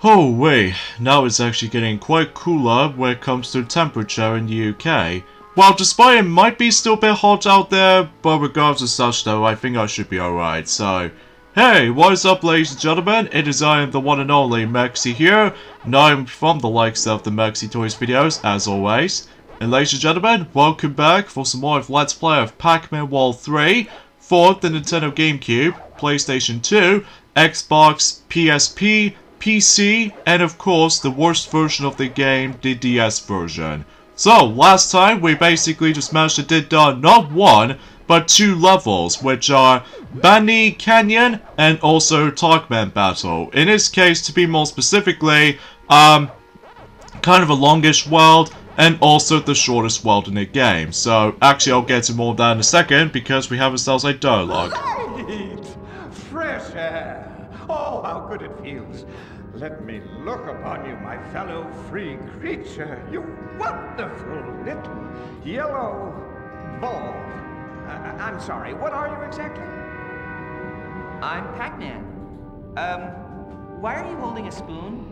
Oh wait, now it's actually getting quite cooler when it comes to temperature in the UK. Well, despite it might be still a bit hot out there, but regardless of such though, I think I should be alright, so... Hey, what is up ladies and gentlemen, it is I am the one and only Mexi here, and I am from the likes of the Mexi Toys videos, as always. And ladies and gentlemen, welcome back for some more of Let's Play of Pac-Man World 3, for the Nintendo GameCube, PlayStation 2, Xbox, PSP, PC, and of course the worst version of the game, the DS version. So, last time we basically just managed to did not one, but two levels, which are Bunny Canyon and also Pac-Man Battle. In this case, to be more specifically, kind of a longish world, and also the shortest world in the game. So, actually I'll get to more of that in a second, because we have ourselves a dialogue. Right. Fresh air. Oh, how good it feels. Let me look upon you, my fellow free creature. You wonderful little yellow ball. I'm sorry, what are you exactly? I'm Pac-Man. Why are you holding a spoon?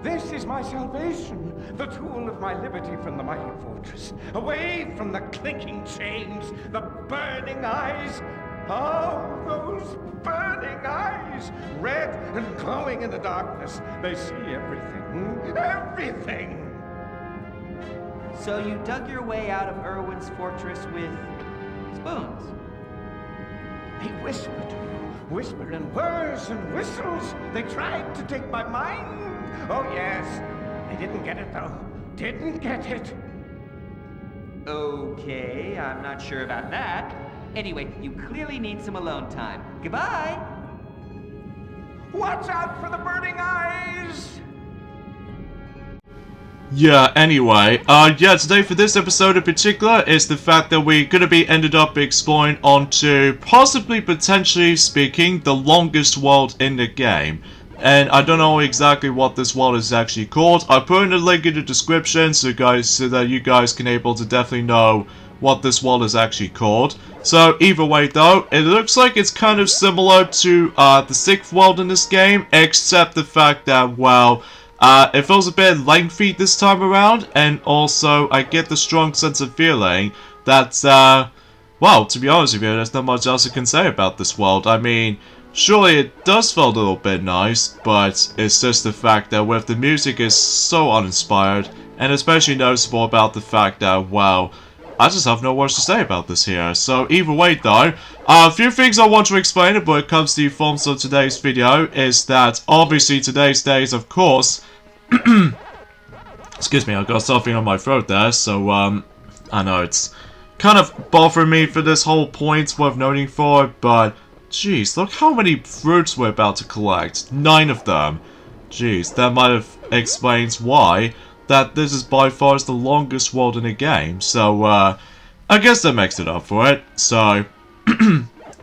This is my salvation, the tool of my liberty from the mighty fortress. Away from the clinking chains, the burning eyes. Oh, those burning eyes! Red and glowing in the darkness. They see everything. Everything! So you dug your way out of Irwin's fortress with spoons? They whispered in whirs and whistles. They tried to take my mind. Oh, yes. They didn't get it, though. Didn't get it. Okay, I'm not sure about that. Anyway, you clearly need some alone time. Goodbye! Watch out for the burning eyes! Yeah, anyway, today for this episode in particular is the fact that we're gonna be ended up exploring onto, possibly, potentially speaking, the longest world in the game. And I don't know exactly what this world is actually called. I put in a link in the description so that you guys can able to definitely know what this world is actually called. So either way though, it looks like it's kind of similar to the 6th world in this game, except the fact that, well, it feels a bit lengthy this time around, and also I get the strong sense of feeling that, well, to be honest with you, there's not much else I can say about this world. I mean, surely it does feel a little bit nice, but it's just the fact that with the music is so uninspired, and especially noticeable about the fact that, well, I just have no words to say about this here. So either way though, a few things I want to explain when it comes to the forms of today's video is that obviously today's days, of course, excuse me, I got something on my throat there, so I know it's kind of bothering me for this whole point worth noting for, but jeez, look how many fruits we're about to collect. 9 of them. Jeez, that might have explains why that this is by far the longest world in the game, so I guess that makes it up for it. So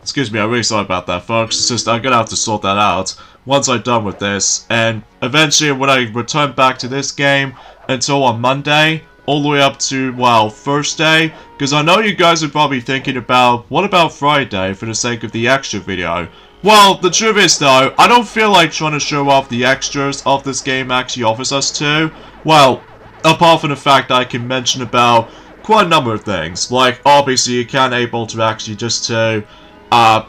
excuse me, I'm really sorry about that folks, it's just I'm gonna have to sort that out once I'm done with this, and eventually when I return back to this game until on Monday, all the way up to, well, Thursday, because I know you guys are probably thinking about, what about Friday for the sake of the extra video? Well, the truth is though, I don't feel like trying to show off the extras of this game actually offers us to. Well, apart from the fact that I can mention about quite a number of things, like obviously you can able to actually just to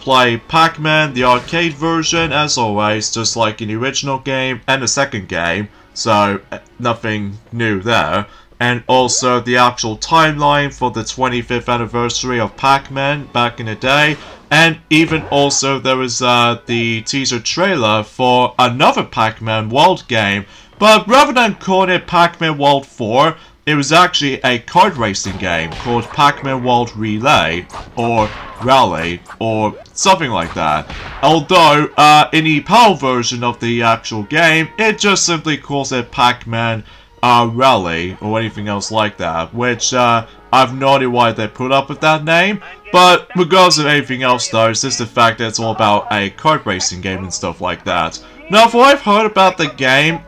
play Pac-Man, the arcade version, as always, just like in the original game and the second game, so nothing new there. And also the actual timeline for the 25th anniversary of Pac-Man back in the day. And even also there was the teaser trailer for another Pac-Man World game. But rather than calling it Pac-Man World 4, it was actually a kart racing game called Pac-Man World Relay, or Rally, or something like that. Although, in the PAL version of the actual game, it just simply calls it Pac-Man Rally, or anything else like that, which I've no idea why they put up with that name, but regardless of anything else though, it's just the fact that it's all about a kart racing game and stuff like that. Now, from what I've heard about the game,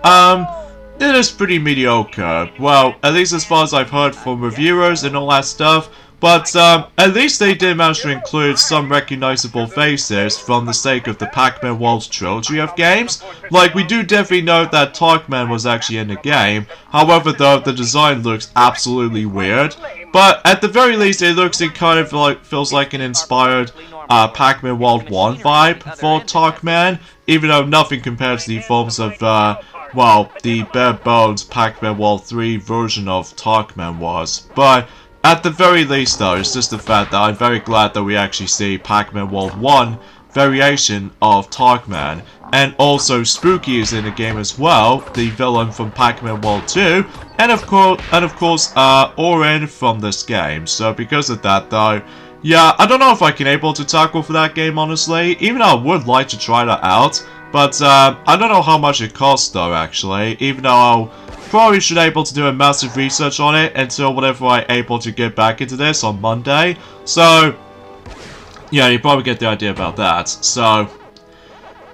it is pretty mediocre. Well, at least as far as I've heard from reviewers and all that stuff, But at least they did manage to include some recognizable faces from the sake of the Pac-Man World trilogy of games. Like, we do definitely know that Pac-Man was actually in the game. However, though, the design looks absolutely weird. But at the very least, it kind of like feels like an inspired Pac-Man World 1 vibe for Pac-Man, even though nothing compared to the forms of, well, the bare bones Pac-Man World 3 version of Pac-Man was. But at the very least, though, it's just the fact that I'm very glad that we actually see Pac-Man World 1 variation of Pac-Man. And also Spooky is in the game as well, the villain from Pac-Man World 2, and of course, Orin from this game. So because of that, though, yeah, I don't know if I can able to tackle for that game, honestly, even though I would like to try that out. But I don't know how much it costs, though, actually, even though I'll probably should able to do a massive research on it until whenever I'm able to get back into this on Monday. So, yeah, you probably get the idea about that. So,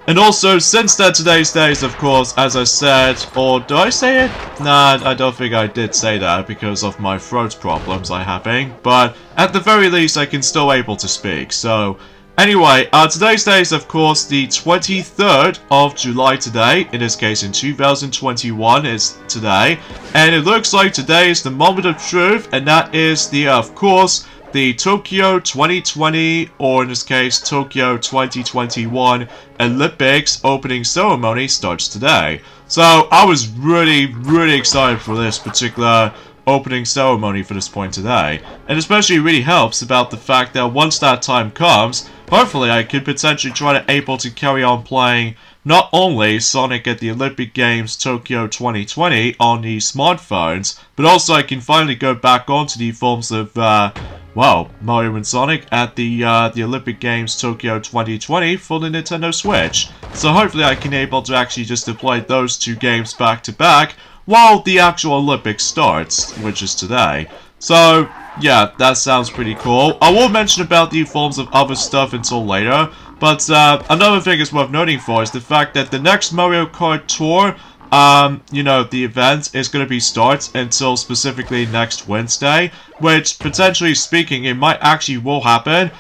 and also, since that today's day is, of course, as I said, or did I say it? Nah, I don't think I did say that because of my throat problems I'm having. But at the very least, I can still able to speak. So, anyway, today's day is, of course, the 23rd of July today. In this case, in 2021 is today. And it looks like today is the moment of truth, and that is the, of course, the Tokyo 2020, or in this case, Tokyo 2021 Olympics opening ceremony starts today. So, I was really excited for this particular opening ceremony for this point today. And especially really helps about the fact that once that time comes, hopefully I could potentially try to able to carry on playing not only Sonic at the Olympic Games Tokyo 2020 on the smartphones, but also I can finally go back onto the forms of, well, Mario and Sonic at the Olympic Games Tokyo 2020 for the Nintendo Switch. So hopefully I can able to actually just deploy those two games back to back while the actual Olympics starts, which is today. So, yeah, that sounds pretty cool. I will mention about the forms of other stuff until later, but another thing is worth noting for is the fact that the next Mario Kart Tour, you know, the event is going to be starts until specifically next Wednesday, which, potentially speaking, it might actually will happen,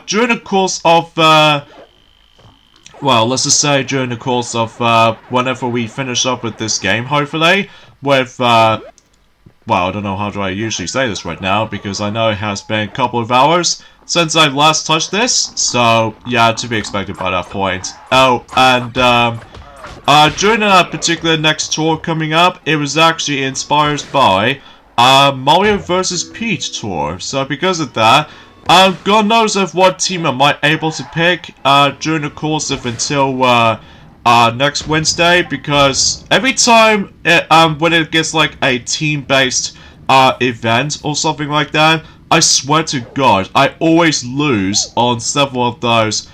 during the course of, well, let's just say during the course of, whenever we finish up with this game, hopefully, with, well, I don't know how do I usually say this right now, because I know it has been a couple of hours since I last touched this, so, yeah, to be expected by that point. Oh, and, during that particular next tour coming up, it was actually inspired by, Mario vs. Peach tour, so because of that, God knows of what team I might able to pick, during the course of until, next Wednesday, because every time when it gets like a team-based event or something like that, I swear to God, I always lose on several of those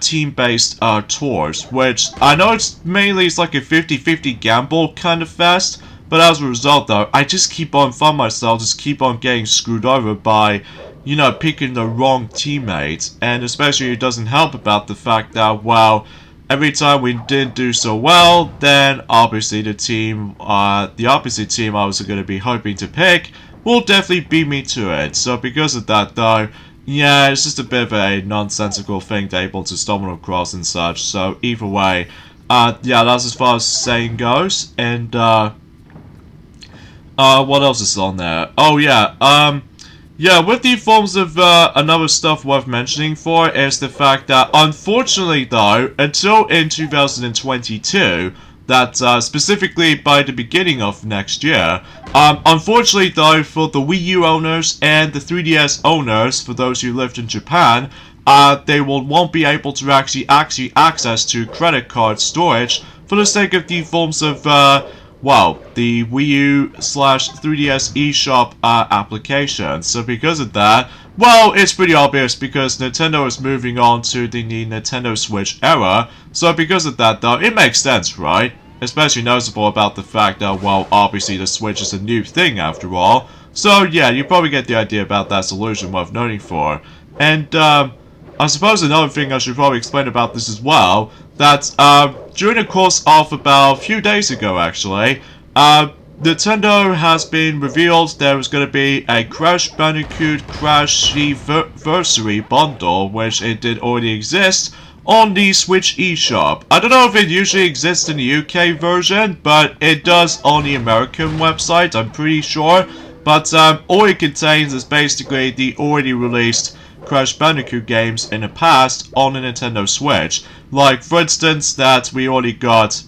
team-based tours, which I know it's mainly like a 50-50 gamble kind of fest, but as a result though, I just keep on finding myself just keep on getting screwed over by, you know, picking the wrong teammates, and especially it doesn't help about the fact that, well, every time we didn't do so well, then obviously the team, the opposite team I was going to be hoping to pick will definitely beat me to it. So because of that though, yeah, it's just a bit of a nonsensical thing to able to stumble across and such. So either way, yeah, that's as far as saying goes. And what else is on there? Oh yeah, yeah, with the forms of another stuff worth mentioning for is the fact that, unfortunately though, until in 2022, that specifically by the beginning of next year, unfortunately though, for the Wii U owners and the 3DS owners, for those who lived in Japan, they won't be able to actually access to credit card storage for the sake of the forms of well, the Wii U / 3DS eShop application. So because of that, well, it's pretty obvious because Nintendo is moving on to the Nintendo Switch era. So because of that though, it makes sense, right? Especially noticeable about the fact that, well, obviously the Switch is a new thing after all. So yeah, you probably get the idea about that solution worth noting for. And I suppose another thing I should probably explain about this as well, that during the course of about a few days ago actually, Nintendo has been revealed there is going to be a Crash Bandicoot Crashiversary bundle, which it did already exist on the Switch eShop. I don't know if it usually exists in the UK version, but it does on the American website, I'm pretty sure. But all it contains is basically the already released Crash Bandicoot games in the past on the Nintendo Switch. Like, for instance, that we already got...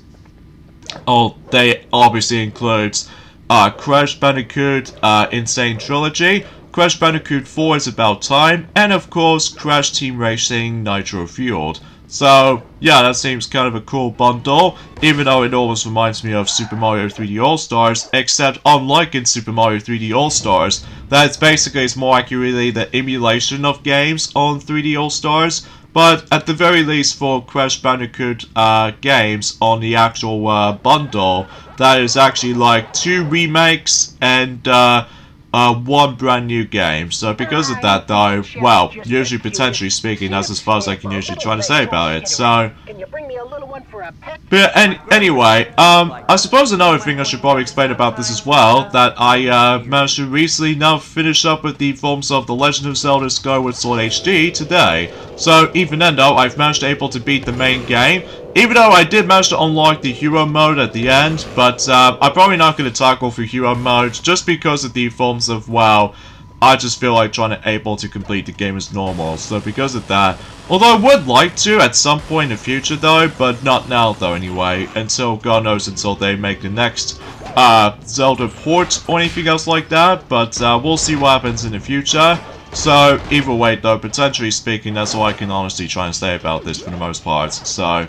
Oh, they obviously includes Crash Bandicoot Insane Trilogy, Crash Bandicoot 4 Is About Time, and of course Crash Team Racing Nitro Fueled. So, yeah, that seems kind of a cool bundle, even though it almost reminds me of Super Mario 3D All-Stars, except unlike in Super Mario 3D All-Stars, that it's more accurately the emulation of games on 3D All-Stars. But at the very least for Crash Bandicoot games on the actual bundle, that is actually like 2 remakes and 1 brand new game. So because of that though, well, usually potentially speaking, that's as far as I can usually try to say about it. So, but anyway, I suppose another thing I should probably explain about this as well, that I managed to recently now finish up with the forms of The Legend of Zelda Skyward Sword HD today. So even then though, I've managed to able to beat the main game, even though I did manage to unlock the hero mode at the end, but I'm probably not going to tackle for hero mode just because of the forms of, well, I just feel like trying to able to complete the game as normal. So because of that, although I would like to at some point in the future though, but not now though anyway, until God knows until they make the next Zelda port or anything else like that, but we'll see what happens in the future. So either way though, potentially speaking, that's all I can honestly try and say about this for the most part. So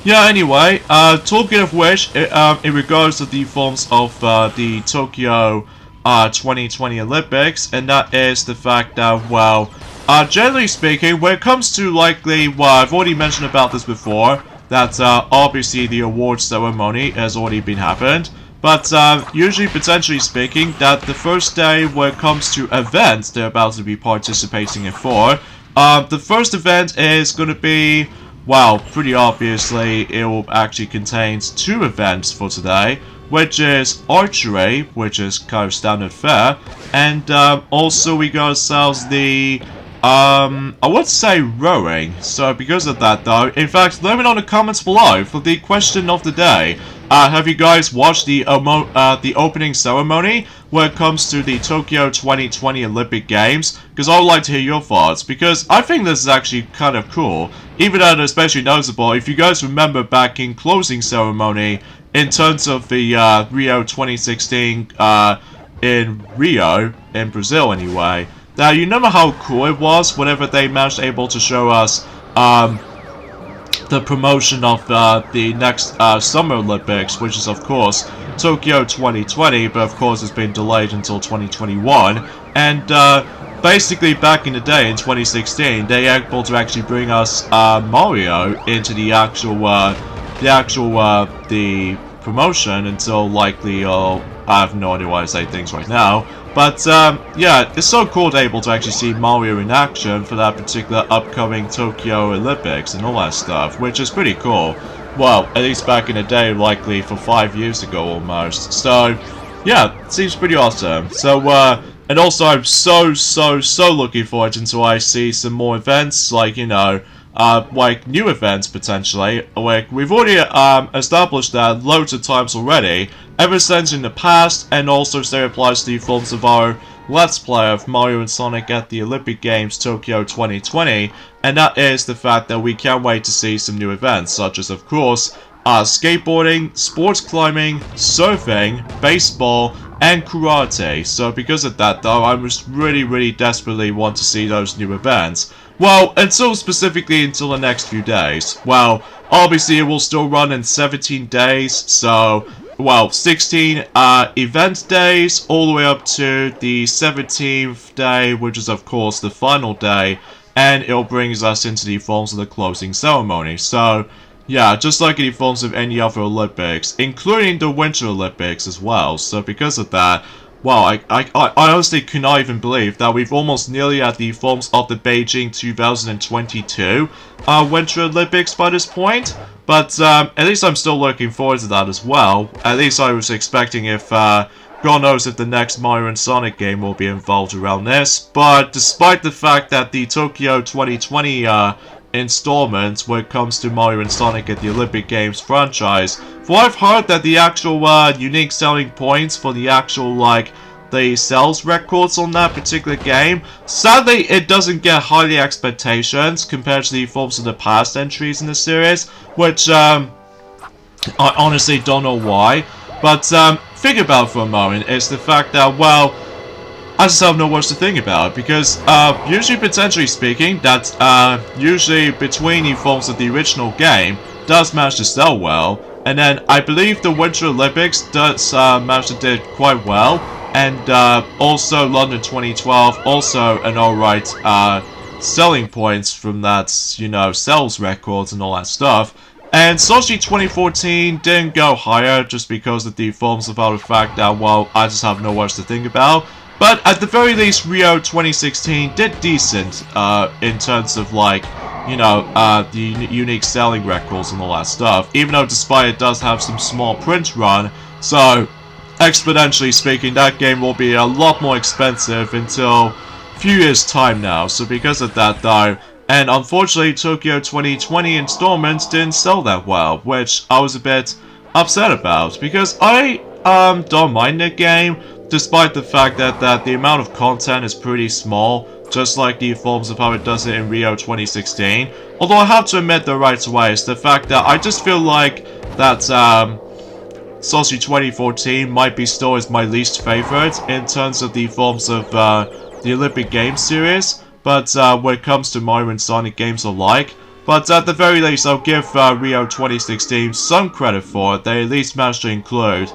yeah, anyway, talking of which, in regards to the forms of the Tokyo 2020 Olympics, and that is the fact that, well, generally speaking, when it comes to likely, well, I've already mentioned about this before, that obviously the awards ceremony has already been happened, but usually, potentially speaking, that the first day when it comes to events they're about to be participating in for, the first event is going to be, well, pretty obviously, it will actually contains 2 events for today, which is archery, which is kind of standard fare, and also we got ourselves the, I would say rowing. So because of that though, in fact, let me know in the comments below for the question of the day. Have you guys watched the opening ceremony when it comes to the Tokyo 2020 Olympic Games? Because I would like to hear your thoughts, because I think this is actually kind of cool. Even though it's especially noticeable, if you guys remember back in closing ceremony, in terms of the Rio 2016 in Rio, in Brazil anyway, now you remember how cool it was whenever they managed able to show us the promotion of the next Summer Olympics, which is of course Tokyo 2020, but of course it's been delayed until 2021, and basically back in the day in 2016 they were able to actually bring us Mario into the the promotion until likely, I have no idea why I say things right now, but yeah, it's so cool to be able to actually see Mario in action for that particular upcoming Tokyo Olympics and all that stuff, which is pretty cool. Well, at least back in the day, likely for 5 years ago almost. So yeah, it seems pretty awesome. So and also I'm so looking forward until I see some more events, like, you know, like new events potentially. Like we've already established that loads of times already, ever since in the past, and also still applies to the forms of our Let's Play of Mario and Sonic at the Olympic Games Tokyo 2020, and that is the fact that we can't wait to see some new events, such as of course skateboarding, sports climbing, surfing, baseball, and karate. So because of that though, I just really desperately want to see those new events. Well, until specifically until the next few days. Well, obviously it will still run in 17 days, so, well, 16 event days, all the way up to the 17th day, which is of course the final day, and it'll bring us into the forms of the closing ceremony. So, yeah, just like in the forms of any other Olympics, including the Winter Olympics as well. So because of that, well, I honestly cannot even believe that we've almost nearly at the forms of the Beijing 2022 Winter Olympics by this point. But at least I'm still looking forward to that as well. At least I was expecting if, God knows if the next Mario and Sonic game will be involved around this. But despite the fact that the Tokyo 2020 installment when it comes to Mario and Sonic at the Olympic Games franchise, for I've heard that the actual unique selling points for the actual, like, the sales records on that particular game, sadly it doesn't get highly expectations compared to the forms of the past entries in the series, which I honestly don't know why. But think about it for a moment, it's the fact that, well, I just have no words to think about, because usually, potentially speaking, that usually between the forms of the original game does manage to sell well, and then I believe the Winter Olympics does manage to do quite well, and also London 2012, also an alright selling points from that, you know, sales records and all that stuff. And Sochi 2014 didn't go higher just because of the forms of the fact that, well, I just have no words to think about. But at the very least, Rio 2016 did decent in terms of, like, you know, the unique selling records and all that stuff. Even though, despite it does have some small print run, so exponentially speaking, that game will be a lot more expensive until a few years' time now. So because of that, though, and unfortunately, Tokyo 2020 installments didn't sell that well, which I was a bit upset about, because I don't mind the game, despite the fact that the amount of content is pretty small, just like the forms of how it does it in Rio 2016. Although I have to admit, though, right away, is the fact that I just feel like that Sochi 2014 might be still as my least favorite in terms of the forms of the Olympic Games series. But when it comes to Mario and Sonic games alike, but at the very least, I'll give Rio 2016 some credit for it. They at least managed to include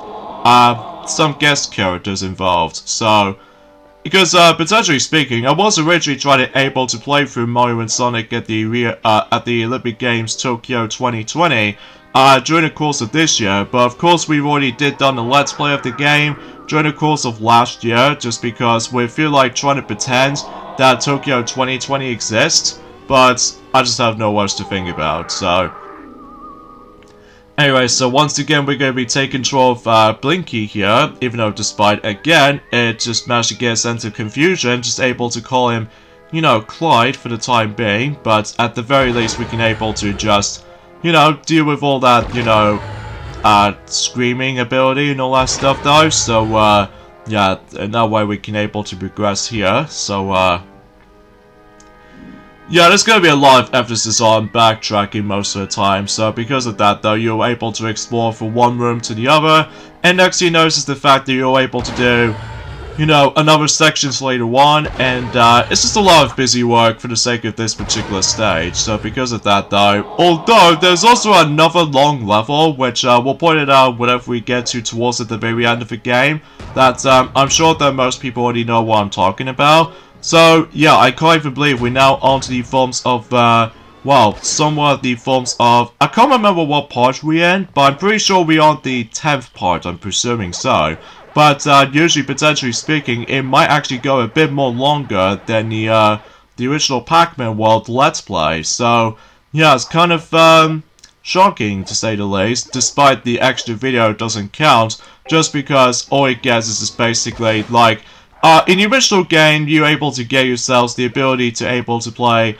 some guest characters involved. So, because potentially speaking, I was originally able to play through Mario and Sonic at the Olympic Games Tokyo 2020 during the course of this year. But of course, we've already done a Let's Play of the game during the course of last year, just because we feel like trying to pretend that Tokyo 2020 exists, but I just have no words to think about, so. Anyway, so once again, we're going to be taking control of Blinky here, even though despite, again, it just managed to get a sense of confusion, just able to call him, you know, Clyde for the time being, but at the very least, we can able to just, you know, deal with all that, you know, screaming ability and all that stuff, though, so, yeah, and that way we can able to progress here, so, yeah, there's going to be a lot of emphasis on backtracking most of the time, so because of that, though, you're able to explore from one room to the other, and next you notice the fact that you're able to do, you know, another sections later on, and it's just a lot of busy work for the sake of this particular stage, so because of that, though, although there's also another long level, which we'll point it out whenever we get towards at the very end of the game, that I'm sure that most people already know what I'm talking about. So, yeah, I can't even believe we're now onto the forms of, well, somewhat the forms of, I can't remember what part we're in, but I'm pretty sure we're on the 10th part, I'm presuming so. But, usually, potentially speaking, it might actually go a bit more longer than the original Pac-Man World Let's Play. So, yeah, it's kind of, shocking, to say the least, despite the extra video doesn't count, just because all it gets is just basically, like, in the original game, you're able to get yourselves the ability to able to play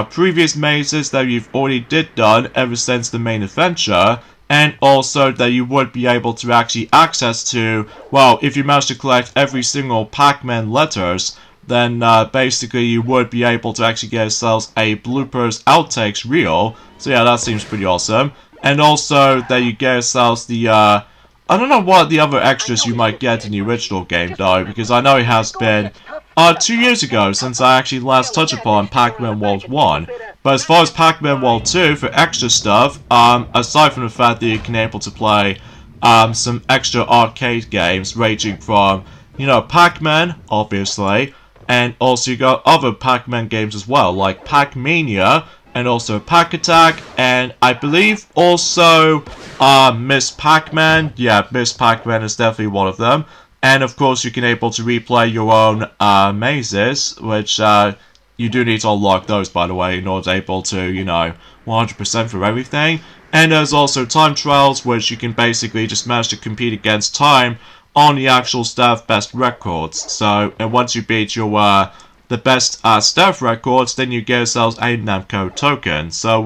previous mazes that you've already done ever since the main adventure, and also that you would be able to actually access to, well, if you manage to collect every single Pac-Man letters, then basically you would be able to actually get yourselves a bloopers outtakes reel. So yeah, that seems pretty awesome. And also that you get yourselves the I don't know what the other extras you might get in the original game, though, because I know it has been 2 years ago since I actually last touched upon Pac-Man World 1. But as far as Pac-Man World 2, for extra stuff, aside from the fact that you can able to play some extra arcade games ranging from, you know, Pac-Man, obviously, and also you got other Pac-Man games as well, like Pac-Mania, and also Pac-Attack, and I believe also Miss Pac-Man. Yeah, Miss Pac-Man is definitely one of them. And of course you can able to replay your own mazes, which you do need to unlock those, by the way, in order to able to, you know, 100% for everything. And there's also time trials, which you can basically just manage to compete against time on the actual stealth best records. So, and once you beat your the best stealth records, then you get yourselves a Namco token. So,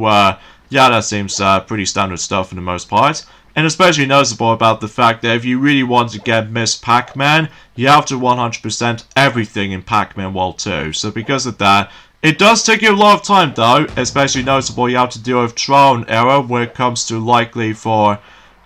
yeah, that seems pretty standard stuff for the most part. And especially noticeable about the fact that if you really want to get Miss Pac-Man, you have to 100% everything in Pac-Man World 2. So because of that, it does take you a lot of time though, especially noticeable you have to deal with trial and error when it comes to likely for,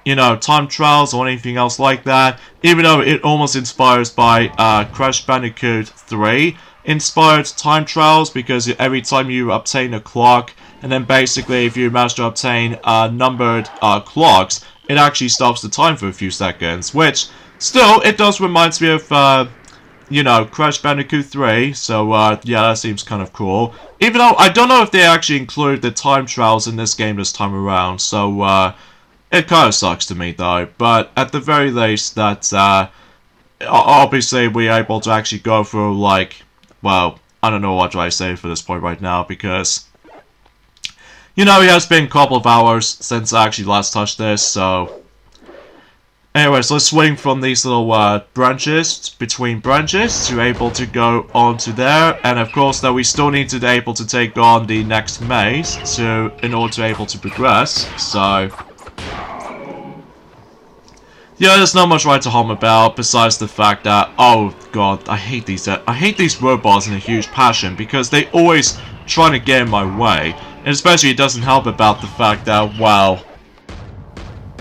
you know, time trials or anything else like that. Even though it almost inspires by Crash Bandicoot 3 inspired time trials, because every time you obtain a clock, and then basically if you manage to obtain numbered clocks, it actually stops the time for a few seconds, which still, it does remind me of, you know, Crash Bandicoot 3, so yeah, that seems kind of cool. Even though I don't know if they actually include the time trials in this game this time around, so it kind of sucks to me though, but at the very least that obviously we're able to actually go through, like, well, I don't know what do I say for this point right now, because you know, it has been a couple of hours since I actually last touched this, so anyways, let's swing from these little branches, between branches, to able to go on to there. And of course, that we still need to be able to take on the next maze in order to be able to progress. So yeah, there's not much right to hum about besides the fact that, oh god, I hate these robots in a huge passion because they always try to get in my way. And especially it doesn't help about the fact that, well,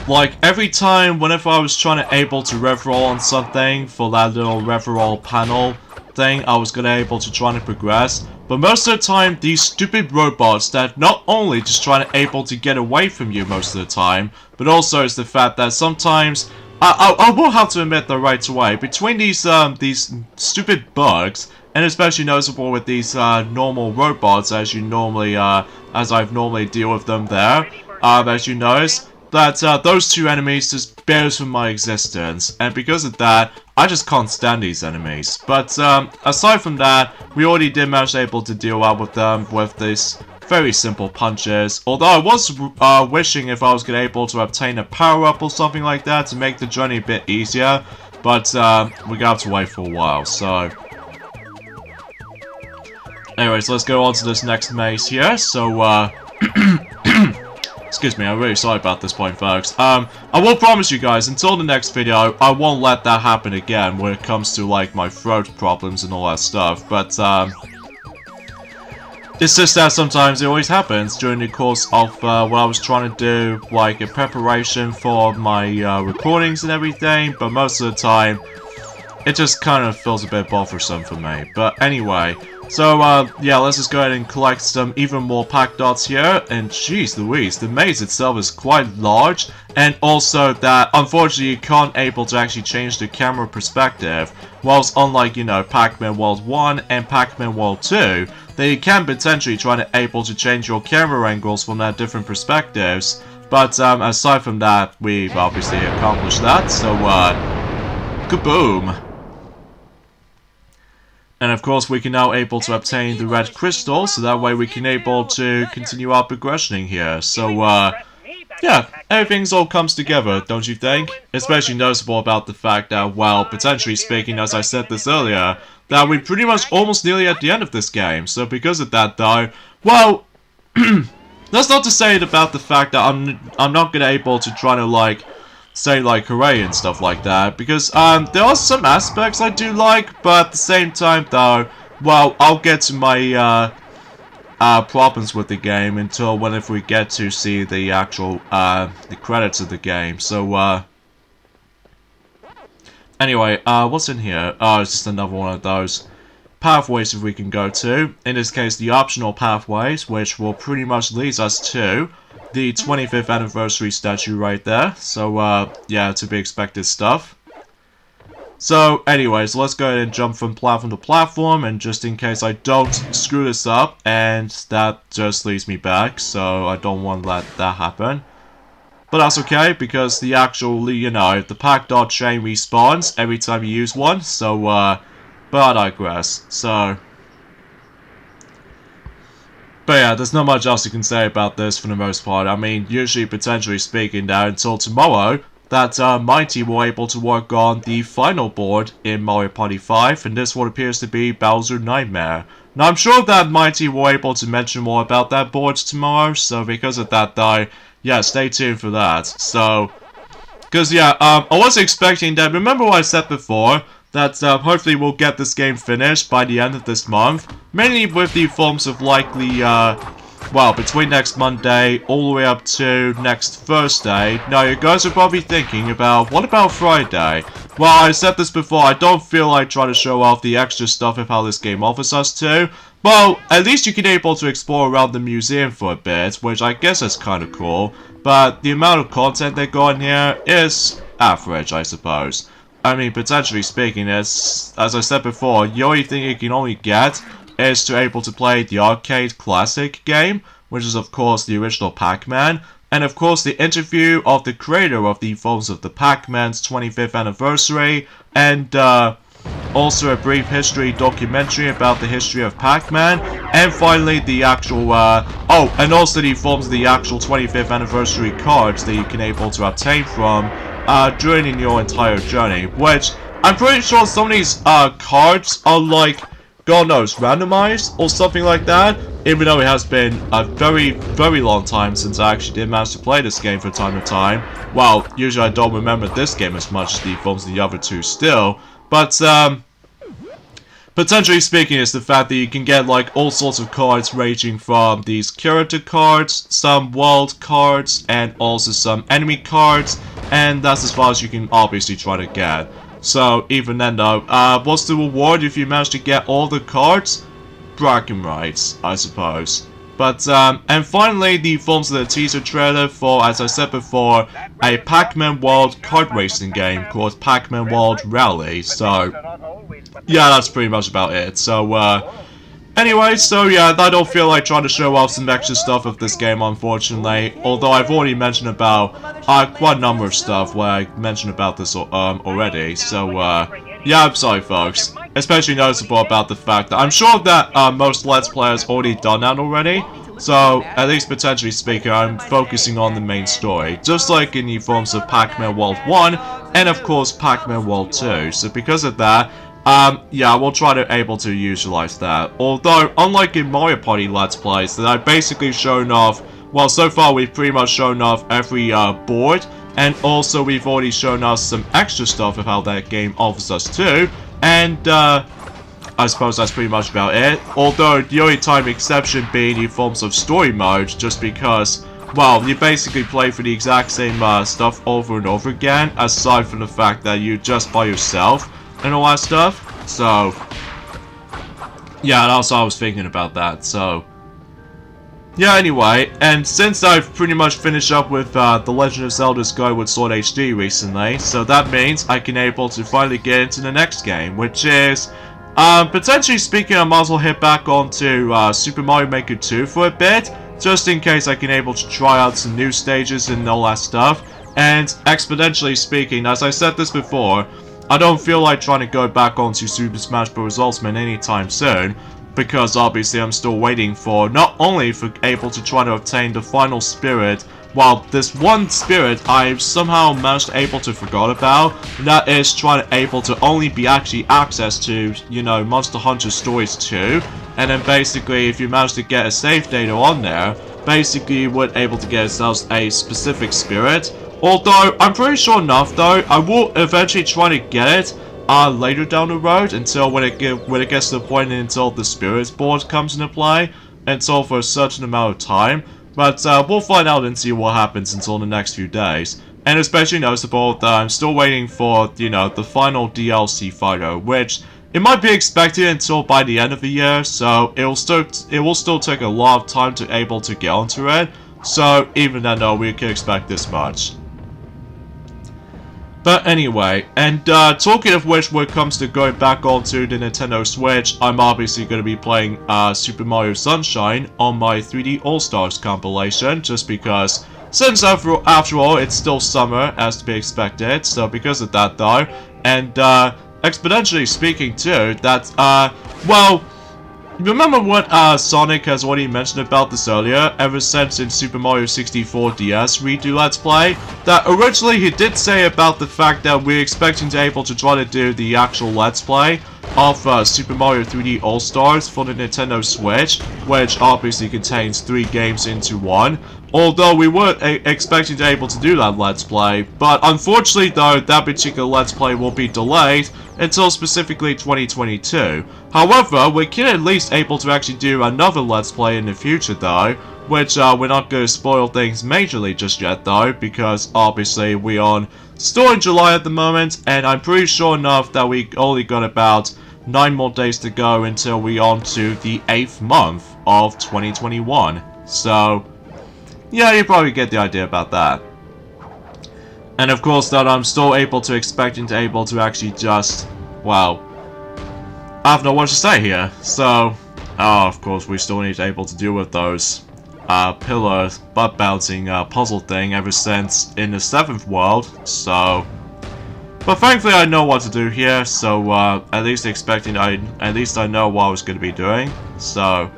like, every time, whenever I was able to rev-roll on something for that little rev-roll panel thing, I was able to try to progress. But most of the time, these stupid robots that not only just able to get away from you most of the time, but also is the fact that sometimes, I will have to admit though right away, between these stupid bugs, and especially noticeable with these normal robots as I've normally deal with them there, as you notice, that those two enemies just bears from my existence, and because of that, I just can't stand these enemies. But aside from that, we already did manage able to deal out with them with this very simple punches. Although I was wishing if I was able to obtain a power-up or something like that to make the journey a bit easier, but we're gonna have to wait for a while, so anyways, let's go on to this next maze here. So, excuse me, I'm really sorry about this point, folks. I will promise you guys, until the next video, I won't let that happen again when it comes to, like, my throat problems and all that stuff. But, it's just that sometimes it always happens during the course of what I was trying to do, like, a preparation for my recordings and everything. But most of the time, it just kind of feels a bit bothersome for me. But anyway, so yeah, let's just go ahead and collect some even more pack dots here. And jeez Louise, the maze itself is quite large, and also that unfortunately you can't able to actually change the camera perspective. Whilst unlike, you know, Pac-Man World 1 and Pac-Man World 2, that you can potentially try to able to change your camera angles from their different perspectives. But aside from that, we've obviously accomplished that. So kaboom! And of course we can now able to obtain the red crystal, so that way we can able to continue our progressioning here. So yeah, everything's all comes together, don't you think? Especially noticeable about the fact that, well, potentially speaking, as I said this earlier, that we're pretty much almost nearly at the end of this game. So because of that though, well, that's not to say it about the fact that I'm not gonna able to try to, like, say, like, hooray and stuff like that, because there are some aspects I do like, but at the same time though, well, I'll get to my problems with the game until whenever we get to see the actual the credits of the game. So anyway, what's in here? Oh, it's just another one of those pathways that we can go to. In this case, the optional pathways, which will pretty much lead us to the 25th anniversary statue right there. So yeah, to be expected stuff. So anyways, let's go ahead and jump from platform to platform, and just in case I don't screw this up, and that just leads me back, so I don't want to let that happen. But that's okay, because the actual, you know, the pack dot chain respawns every time you use one, so but I digress. So But yeah, there's not much else you can say about this for the most part. I mean, usually, potentially speaking, that until tomorrow, that my team were able to work on the final board in Mario Party 5, and this what appears to be Bowser Nightmare. Now, I'm sure that my team were able to mention more about that board tomorrow, so because of that, though, yeah, stay tuned for that. So, because, yeah, I was expecting that, remember what I said before, that hopefully we'll get this game finished by the end of this month, mainly with the forms of likely, well, between next Monday all the way up to next Thursday. Now, you guys are probably thinking about, what about Friday? Well, I said this before, I don't feel like trying to show off the extra stuff of how this game offers us to. Well, at least you can be able to explore around the museum for a bit, which I guess is kind of cool. But the amount of content they got in here is average, I suppose. I mean, potentially speaking, as I said before, the only thing you can only get is to able to play the arcade classic game, which is of course the original Pac-Man, and of course the interview of the creator of the Forms of the Pac-Man's 25th anniversary, and also a brief history documentary about the history of Pac-Man, and finally the actual, oh, and also the Forms of the actual 25th anniversary cards that you can able to obtain from during your entire journey, which I'm pretty sure some of these cards are like, God knows, randomized or something like that, even though it has been a very, very long time since I actually did manage to play this game from time to time. Well, usually I don't remember this game as much as the forms of the other two still, but potentially speaking, it's the fact that you can get like all sorts of cards ranging from these character cards, some world cards, and also some enemy cards, and that's as far as you can obviously try to get. So even then though, what's the reward if you manage to get all the cards? Bragging rights, I suppose. But, and finally, the forms of the teaser trailer for, as I said before, a Pac-Man World kart racing game called Pac-Man World Rally. So, yeah, that's pretty much about it. So, anyway, so yeah, I don't feel like trying to show off some extra stuff of this game, unfortunately. Although I've already mentioned about quite a number of stuff where I mentioned about this already. So, yeah, I'm sorry, folks. Especially noticeable about the fact that I'm sure that most Let's Players already done that already. So, at least potentially speaking, I'm focusing on the main story. Just like in the forms of Pac-Man World 1 and of course Pac-Man World 2. So because of that, yeah, we'll try to able to utilize that. Although, unlike in Mario Party Let's Plays, that I've basically shown off, well, so far we've pretty much shown off every board, and also we've already shown us some extra stuff of how that game offers us too, and I suppose that's pretty much about it. Although, the only time exception being the forms of story mode, just because, well, you basically play for the exact same stuff over and over again, aside from the fact that you're just by yourself and all that stuff. So, yeah, and also I was thinking about that, so yeah, anyway, and since I've pretty much finished up with The Legend of Zelda Skyward Sword HD recently, so that means I can able to finally get into the next game, which is, potentially speaking, I might as well hit back onto Super Mario Maker 2 for a bit, just in case I can able to try out some new stages and all that stuff. And exponentially speaking, as I said this before, I don't feel like trying to go back onto Super Smash Bros. Ultimate anytime soon, because obviously I'm still waiting for, not only for able to try to obtain the final spirit, well, this one spirit I've somehow managed to able to forgot about, and that is trying to able to only be actually access to, you know, Monster Hunter Stories 2, and then basically if you manage to get a save data on there, basically you would able to get yourselves a specific spirit. Although, I'm pretty sure enough though, I will eventually try to get it later down the road, until when it gets to the point until the spirits board comes into play, until for a certain amount of time. But we'll find out and see what happens until the next few days. And especially noticeable that I'm still waiting for, you know, the final DLC fighter, which it might be expected until by the end of the year, so it will still take a lot of time to able to get onto it. So even then though, we can expect this much. But anyway, and talking of which, when it comes to going back onto the Nintendo Switch, I'm obviously going to be playing Super Mario Sunshine on my 3D All-Stars compilation, just because, since after all, it's still summer, as to be expected, so because of that though, and exponentially speaking too, that, well, remember what Sonic has already mentioned about this earlier, ever since in Super Mario 64 DS redo Let's Play, that originally he did say about the fact that we're expecting to able to try to do the actual Let's Play of Super Mario 3D All-Stars for the Nintendo Switch, which obviously contains 3 games into one. Although we were expecting to able to do that Let's Play, but unfortunately though, that particular Let's Play will be delayed until specifically 2022. However, we can at least able to actually do another Let's Play in the future though, which we're not going to spoil things majorly just yet though, because obviously we are still in July at the moment, and I'm pretty sure enough that we only got about 9 more days to go until we on to the 8th month of 2021. So, yeah, you probably get the idea about that. And of course that I'm still expecting to actually just, well, I have no words to say here. So, of course we still need to deal with those pillar butt bouncing puzzle thing ever since in the 7th world. So, but thankfully I know what to do here. So at least I know what I was going to be doing. So.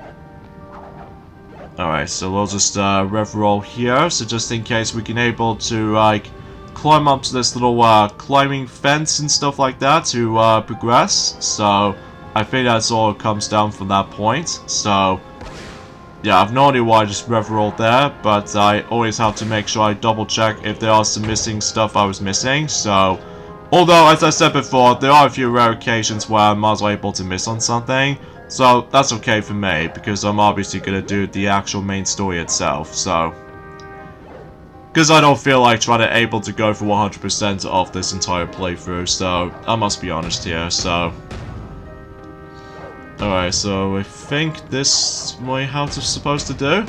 Alright, so we'll just rev roll here, so just in case we can able to like climb up to this little climbing fence and stuff like that to progress. So I think that's all it comes down from that point. So yeah, I've no idea why I just rev rolled there, but I always have to make sure I double check if there are some missing stuff I was missing. So although as I said before, there are a few rare occasions where I'm also able to miss on something. So that's okay for me, because I'm obviously going to do the actual main story itself, so. Because I don't feel like trying to able to go for 100% of this entire playthrough, so I must be honest here, so. Alright, so I think this is what how it's supposed to do.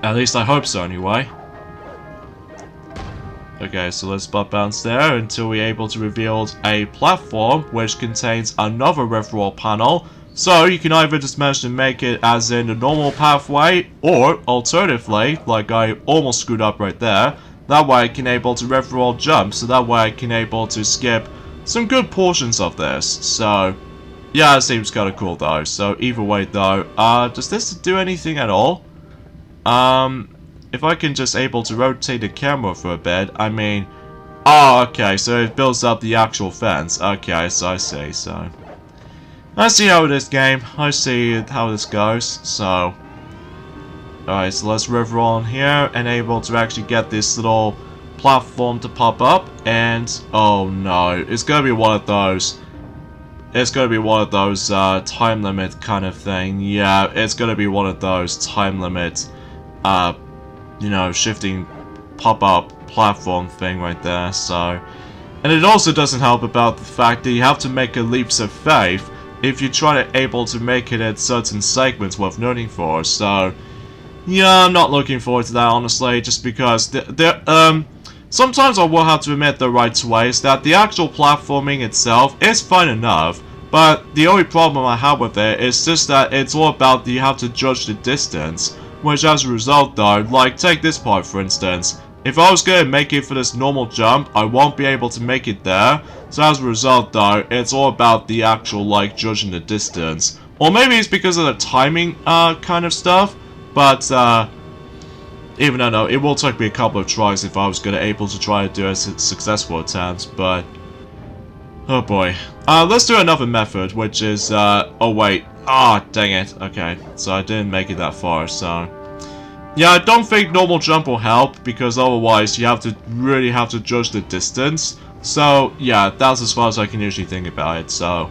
At least I hope so anyway. Okay, so let's butt bounce there until we're able to reveal a platform which contains another rev roll panel. So you can either just manage to make it as in the normal pathway, or alternatively, like I almost screwed up right there, that way I can able to rev roll jump, so that way I can able to skip some good portions of this. So yeah, it seems kind of cool though. So either way though, does this do anything at all? If I can just able to rotate the camera for a bit, I mean... Oh, okay, so it builds up the actual fence. Okay, so I see, so... I see how it is, game. I see how this goes, so... Alright, so let's rev roll on here, and able to actually get this little platform to pop up, and... Oh no, it's gonna be one of those... It's gonna be one of those, time limit kind of thing. Yeah, it's gonna be one of those time limit, you know, shifting pop-up platform thing right there, so... And it also doesn't help about the fact that you have to make a leaps of faith if you try to able to make it at certain segments worth noting for, so... Yeah, I'm not looking forward to that, honestly, just because sometimes I will have to admit the right way is that the actual platforming itself is fine enough, but the only problem I have with it is just that it's all about you have to judge the distance. Which as a result though, like take this part for instance, if I was going to make it for this normal jump, I won't be able to make it there, so as a result though, it's all about the actual like judging the distance. Or maybe it's because of the timing kind of stuff, but even though it will take me a couple of tries if I was going to able to try to do a successful attempt, but oh boy. Let's do another method, which is oh wait. Ah, dang it. Okay, so I didn't make it that far, so... Yeah, I don't think normal jump will help, because otherwise you have to really have to judge the distance. So, yeah, that's as far as I can usually think about it, so...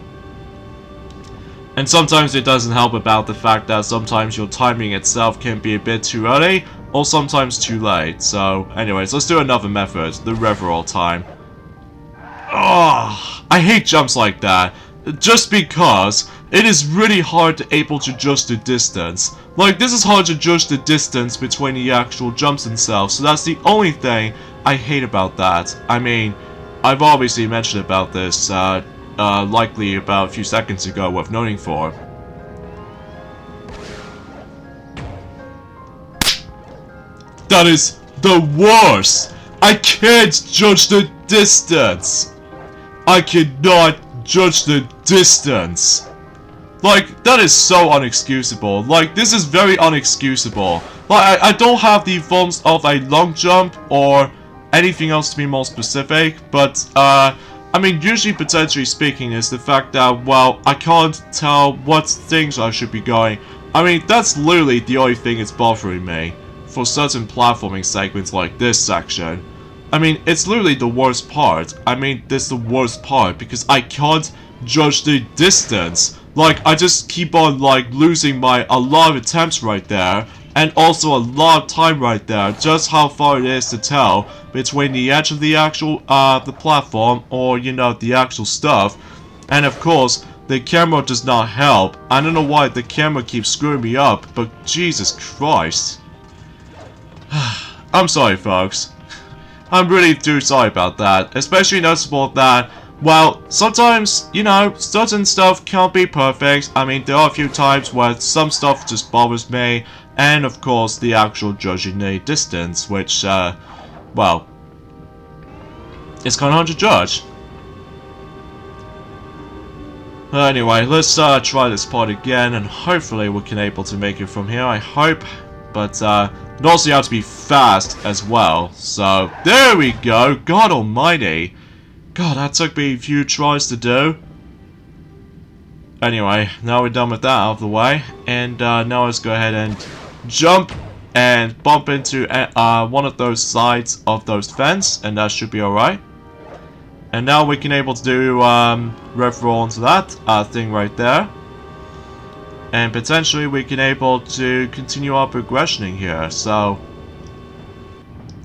And sometimes it doesn't help about the fact that sometimes your timing itself can be a bit too early, or sometimes too late. So, anyways, let's do another method, the rev roll time. Oh, I hate jumps like that. Just because it is really hard to able to judge the distance. Like, this is hard to judge the distance between the actual jumps themselves, so that's the only thing I hate about that. I mean, I've obviously mentioned about this, likely about a few seconds ago worth noting for. That is the worst! I can't judge the distance! I cannot judge the distance. Like, that is so unexcusable. Like, this is very unexcusable. Like, I don't have the forms of a long jump or anything else to be more specific, but, I mean, usually, potentially speaking, is the fact that, well, I can't tell what things I should be going. I mean, that's literally the only thing that's bothering me for certain platforming segments like this section. I mean, it's literally the worst part. I mean, this is the worst part because I can't judge the distance. Like, I just keep on, like, losing a lot of attempts right there, and also a lot of time right there, just how far it is to tell between the edge of the actual, the platform, or, you know, the actual stuff. And of course, the camera does not help. I don't know why the camera keeps screwing me up, but Jesus Christ. I'm sorry, folks. I'm really sorry about that, especially noticeable that, well, sometimes, you know, certain stuff can't be perfect. I mean, there are a few times where some stuff just bothers me, and of course, the actual judging the distance, which, well, it's kind of hard to judge. Anyway, let's try this part again, and hopefully we can able to make it from here, I hope. But, it also you have to be fast as well. So, there we go! God almighty! God, that took me a few tries to do. Anyway, now we're done with that out of the way. And, now let's go ahead and jump and bump into one of those sides of those fence, and that should be alright. And now we can able to do rev roll onto that thing right there. And potentially we can able to continue our progressioning here, so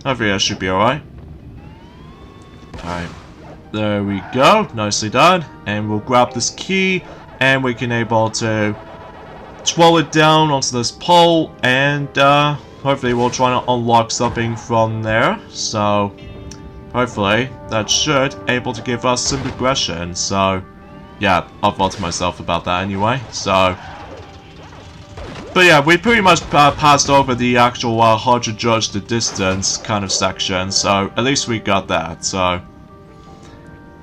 hopefully that should be alright. Alright, there we go, nicely done. And we'll grab this key, and we can able to twirl it down onto this pole, and hopefully we'll try to unlock something from there. So hopefully that should able to give us some progression. So yeah, I'll thought to myself about that anyway. So, but yeah, we pretty much passed over the actual hard to judge the distance kind of section, so at least we got that. So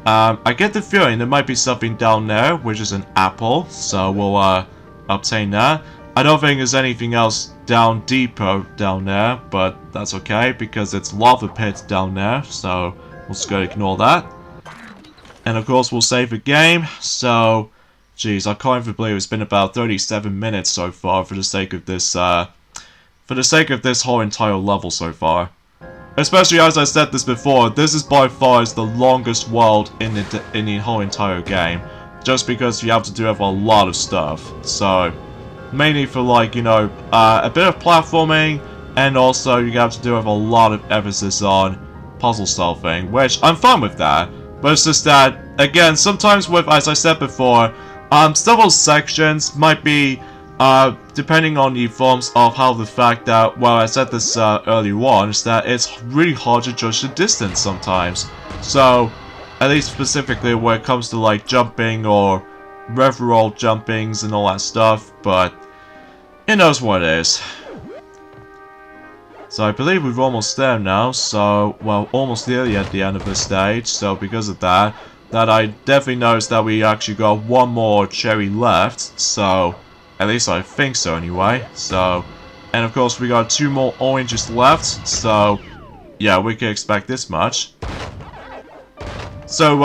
I get the feeling there might be something down there, which is an apple, so we'll obtain that. I don't think there's anything else down deeper down there, but that's okay because it's lava pit down there, so we'll just go ignore that. And of course we'll save the game. So jeez, I can't even believe it's been about 37 minutes so far for the sake of this whole entire level so far. Especially as I said this before, this is by far the longest world in the whole entire game, just because you have to do a lot of stuff. So mainly for, like, you know, a bit of platforming, and also you have to do a lot of emphasis on puzzle solving, which I'm fine with that. But it's just that, again, sometimes with, as I said before, several sections might be, depending on the forms of how the fact that, well, I said this earlier on, is that it's really hard to judge the distance sometimes. So, at least specifically when it comes to, like, jumping or rev roll jumpings and all that stuff, but it knows what it is. So I believe we're almost there now, so, well, almost nearly at the end of this stage, so because of that I definitely noticed that we actually got one more cherry left, so at least I think so anyway. So, and of course we got 2 more oranges left, so yeah, we can expect this much. So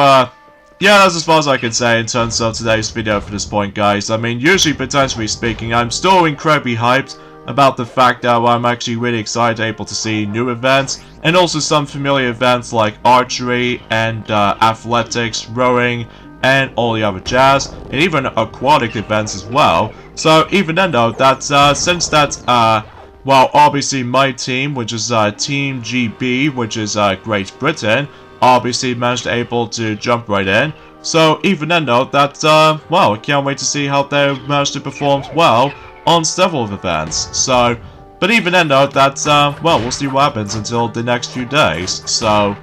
yeah, that's as far as I can say in terms of today's video for this point, guys. I mean, usually, potentially speaking, I'm still incredibly hyped about the fact that I'm actually really excited able to see new events, and also some familiar events like archery and athletics, rowing, and all the other jazz, and even aquatic events as well. So even then though, that's since that's well, obviously my team, which is Team GB, which is Great Britain, obviously managed able to jump right in. So even then though, that's well, I can't wait to see how they managed to perform well on several of events. So, but even then though, that's well, we'll see what happens until the next few days. So,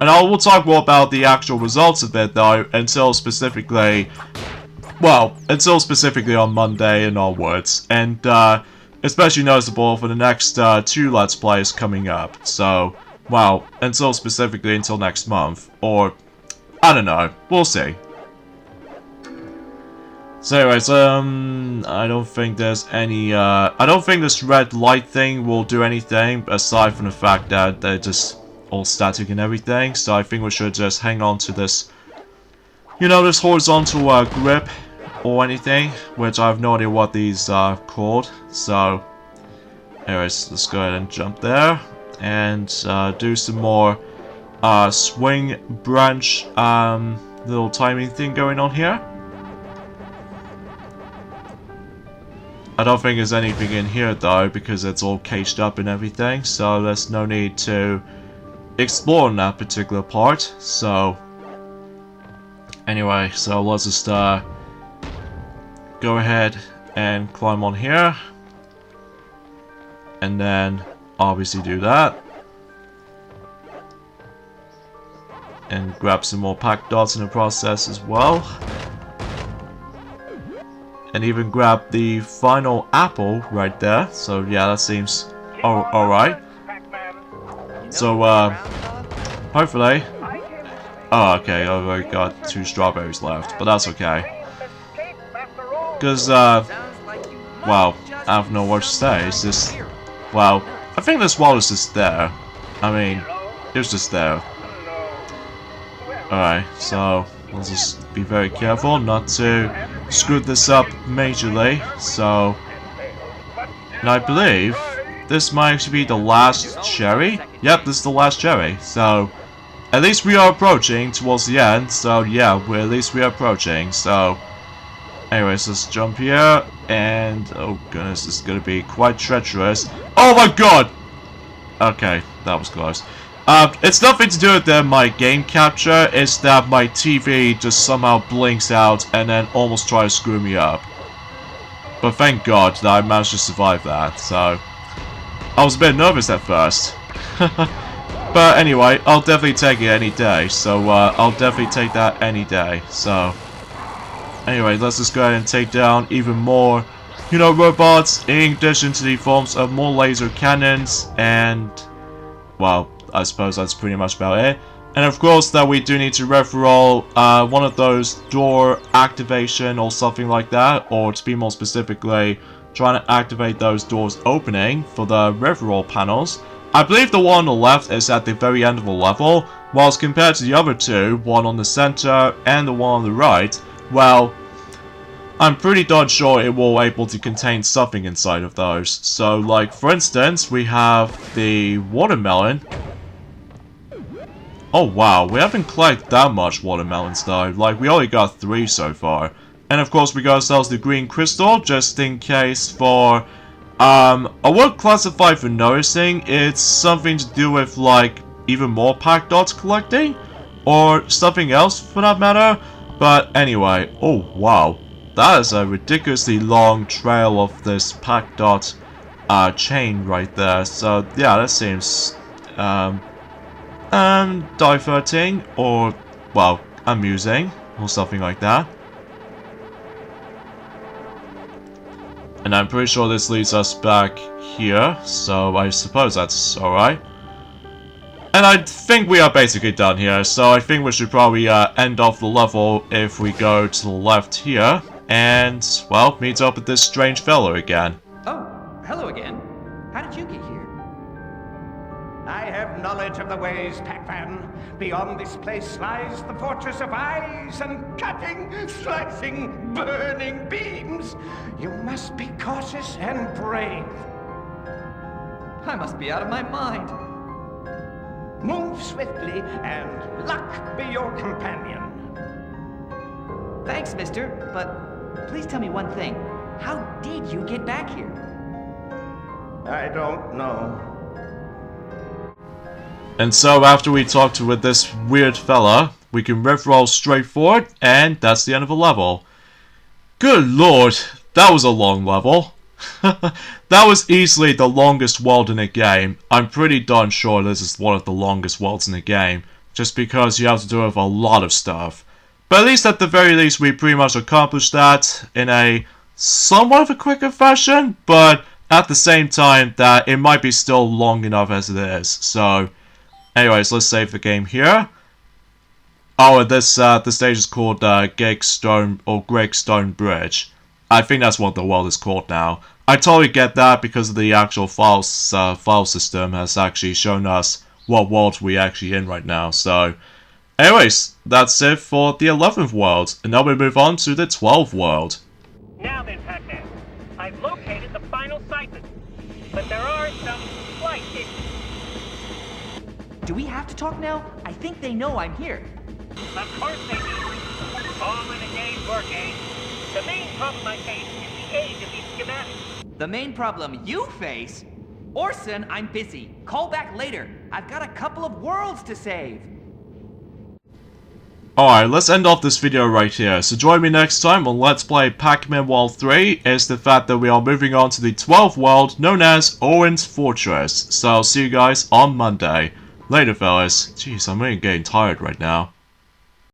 and we'll talk more about the actual results of it though, until specifically, well, until specifically on Monday and onwards, and especially noticeable for the next 2 Let's Plays coming up. So, well, until specifically until next month, or I don't know, we'll see. So anyways, I don't think there's any, I don't think this red light thing will do anything, aside from the fact that they're just all static and everything, so I think we should just hang on to this, you know, this horizontal, grip, or anything, which I have no idea what these are called, so, anyways, let's go ahead and jump there, and, do some more, swing branch, little timing thing going on here. I don't think there's anything in here though, because it's all caged up and everything, so there's no need to explore in that particular part, so anyway, so let's just go ahead and climb on here, and then obviously do that, and grab some more pack dots in the process as well. And even grab the final apple right there. So yeah, that seems alright. So hopefully. Oh, okay, I've only got 2 strawberries left, but that's okay. Because well, I don't know what to say. It's just, well, I think this wall is just there. I mean, it was just there. Alright, so let's just be very careful not to screw this up majorly, so, and I believe this might actually be the last cherry. Yep, this is the last cherry, so at least we are approaching towards the end, so yeah, at least we are approaching, so anyways, let's jump here, and oh goodness, this is gonna be quite treacherous. Oh my god! Okay, that was close. It's nothing to do with my game capture, it's that my TV just somehow blinks out and then almost tries to screw me up. But thank God that I managed to survive that, so I was a bit nervous at first. But anyway, I'll definitely take it any day, so I'll definitely take that any day, so anyway, let's just go ahead and take down even more, you know, robots, in addition to the forms of more laser cannons, and, well, I suppose that's pretty much about it. And of course that we do need to reroll one of those door activation or something like that, or to be more specifically, trying to activate those doors opening for the reroll panels. I believe the one on the left is at the very end of the level, whilst compared to the other two, one on the center and the one on the right, well, I'm pretty darn sure it will able to contain something inside of those. So like for instance, we have the watermelon. Oh wow, we haven't collected that much watermelons though, like we only got 3 so far. And of course we got ourselves the green crystal, just in case for, I won't classify for noticing, it's something to do with like, even more pack dots collecting, or something else for that matter, but anyway, oh wow, that is a ridiculously long trail of this pack dot, chain right there, so yeah, that seems, diverting, or, well, amusing, or something like that. And I'm pretty sure this leads us back here, so I suppose that's alright. And I think we are basically done here, so I think we should probably end off the level if we go to the left here, and, well, meet up with this strange fellow again. Oh, hello again. How did you get here? I have knowledge of the ways, Pac-Man. Beyond this place lies the fortress of eyes and cutting, slicing, burning beams. You must be cautious and brave. I must be out of my mind. Move swiftly, and luck be your companion. Thanks, mister, but please tell me one thing. How did you get back here? I don't know. And so after we talked with this weird fella, we can riff-roll straight forward, and that's the end of the level. Good lord, that was a long level. That was easily the longest world in the game. I'm pretty darn sure this is one of the longest worlds in the game, just because you have to do with a lot of stuff. But at least at the very least we pretty much accomplished that in a somewhat of a quicker fashion, but at the same time that it might be still long enough as it is, so anyways, let's save the game here. Oh, and this stage is called Cragstone Bridge. I think that's what the world is called now. I totally get that because the actual file system has actually shown us what world we're actually in right now. So, anyways, that's it for the 11th world, and now we move on to the 12th world. Now then, Pac-Man, I've located the final Siphon, but there are some slight issues. Do we have to talk now? I think they know I'm here. Of course they do. All in a day's work, eh? The main problem I face is the age of these schematics. The main problem you face? Orson, I'm busy. Call back later. I've got a couple of worlds to save. Alright, let's end off this video right here. So join me next time on Let's Play Pac-Man World 3. Is the fact that we are moving on to the 12th world known as Owen's Fortress. So I'll see you guys on Monday. Later, fellas. Jeez, I'm really getting tired right now.